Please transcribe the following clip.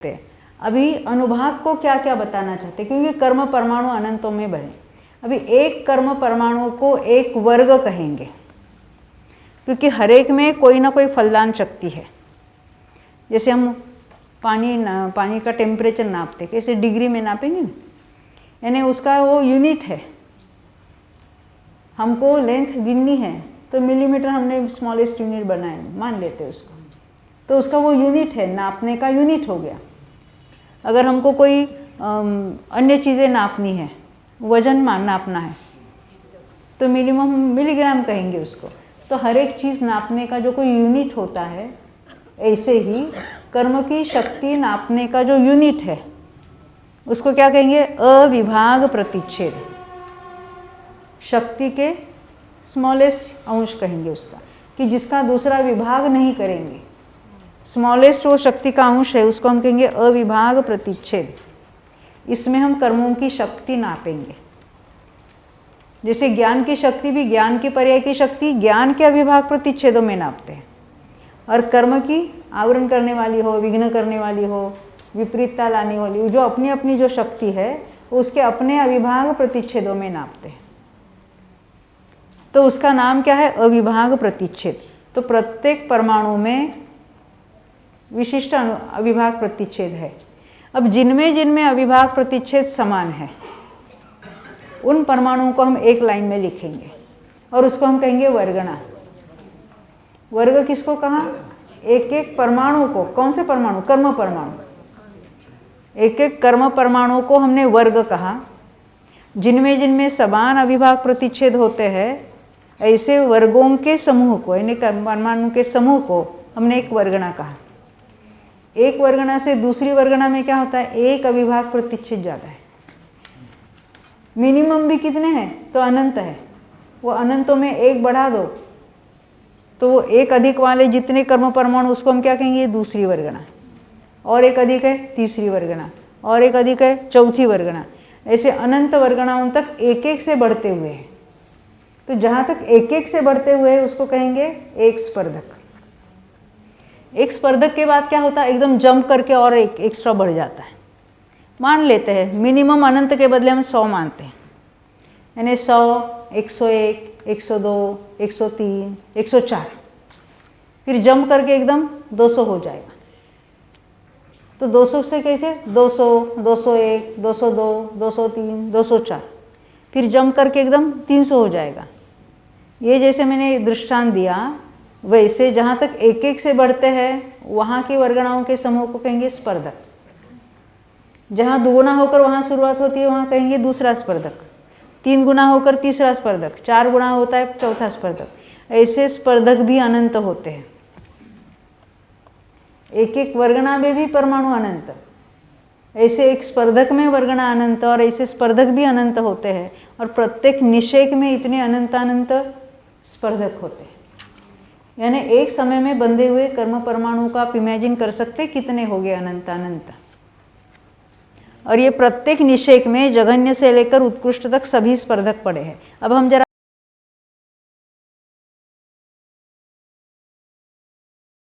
देखते हैं। अभी अनुभाग को क्या क्या बताना चाहते हैं, क्योंकि कर्म परमाणु अनंतों में बने। अभी एक कर्म परमाणु को एक वर्ग कहेंगे, क्योंकि हर एक में कोई ना कोई फलदान शक्ति है। जैसे हम पानी का टेम्परेचर नापते, कैसे डिग्री में नापेंगे, यानी उसका वो यूनिट है। हमको लेंथ गिननी है तो मिलीमीटर हमने स्मॉलेस्ट यूनिट बनाया, मान लेते हैं उसको, तो उसका वो यूनिट है, नापने का यूनिट हो गया। अगर हमको कोई अन्य चीज़ें नापनी है, वजन नापना है, तो मिनिमम मिलीग्राम कहेंगे उसको। तो हर एक चीज़ नापने का जो कोई यूनिट होता है, ऐसे ही कर्म की शक्ति नापने का जो यूनिट है उसको क्या कहेंगे, अविभाग प्रतिच्छेद। शक्ति के स्मॉलेस्ट अंश कहेंगे उसका, कि जिसका दूसरा विभाग नहीं करेंगे। स्मॉलेस्ट वो शक्ति का अंश है, उसको हम कहेंगे अविभाग प्रतिच्छेद। इसमें हम कर्मों की शक्ति नापेंगे। जैसे ज्ञान की शक्ति भी, ज्ञान की पर्याय की शक्ति ज्ञान के अविभाग प्रतिच्छेदों में नापते हैं, और कर्म की आवरण करने वाली हो, विघ्न करने वाली हो, विपरीतता लाने वाली, जो अपनी अपनी जो शक्ति है उसके अपने अविभाग प्रतिच्छेदों में नापते हैं। तो उसका नाम क्या है, अविभाग प्रतिच्छेद। तो प्रत्येक परमाणु में विशिष्ट अविभाग प्रतिच्छेद है। अब जिनमें जिनमें अविभाग प्रतिच्छेद समान है, उन परमाणुओं को हम एक लाइन में लिखेंगे और उसको हम कहेंगे वर्गणा। वर्ग किसको कहा, एक एक परमाणु को। कौन से परमाणु, कर्म परमाणु। एक एक कर्म परमाणु को हमने वर्ग कहा। जिनमें जिनमें समान अविभाग प्रतिच्छेद होते हैं, ऐसे वर्गों के समूह को, यानी परमाणु के समूह को हमने एक वर्गणा कहा। एक वर्गणा से दूसरी वर्गणा में क्या होता है, एक अविभाग प्रतिच्छेद ज़्यादा है। मिनिमम भी कितने हैं, तो अनंत है। वो अनंतों में एक बढ़ा दो तो वो एक अधिक वाले जितने कर्म परमाणु, उसको हम क्या कहेंगे, दूसरी वर्गणा। और एक अधिक है, तीसरी वर्गणा। और एक अधिक है, चौथी वर्गणा। ऐसे अनंत वर्गणाओं तक एक एक से बढ़ते हुए है। तो जहाँ तक एक एक से बढ़ते हुए है उसको कहेंगे एक स्पर्धक। एक स्पर्धक के बाद क्या होता है, एकदम जंप करके और एक एक्स्ट्रा बढ़ जाता है। मान लेते हैं मिनिमम अनंत के बदले हम 100 मानते हैं, यानी 100, 101, 102, 103, 104, फिर जंप करके एकदम 200 हो जाएगा। तो 200 से कैसे, 200, 201, 202, 203, 204, फिर जंप करके एकदम 300 हो जाएगा। ये जैसे मैंने दृष्टांत दिया, वैसे जहाँ तक एक एक से बढ़ते हैं वहाँ की वर्गणाओं के समूह को कहेंगे स्पर्धक। जहाँ दुगुना होकर वहाँ शुरुआत होती है वहाँ कहेंगे दूसरा स्पर्धक, 3 गुना होकर तीसरा स्पर्धक, 4 गुना होता है चौथा स्पर्धक। ऐसे स्पर्धक भी अनंत होते हैं। एक एक वर्गणा में भी परमाणु अनंत, ऐसे एक स्पर्धक में वर्गणा अनंत, और ऐसे स्पर्धक भी अनंत होते हैं। और प्रत्येक निषेक में इतने अनंत अनंत स्पर्धक होते हैं। यानी एक समय में बंधे हुए कर्म परमाणु का आप इमेजिन कर सकते कितने हो गए, अनंत अनंत। और ये प्रत्येक निषेक में जघन्य से लेकर उत्कृष्ट तक सभी स्पर्धक पड़े हैं। अब हम जरा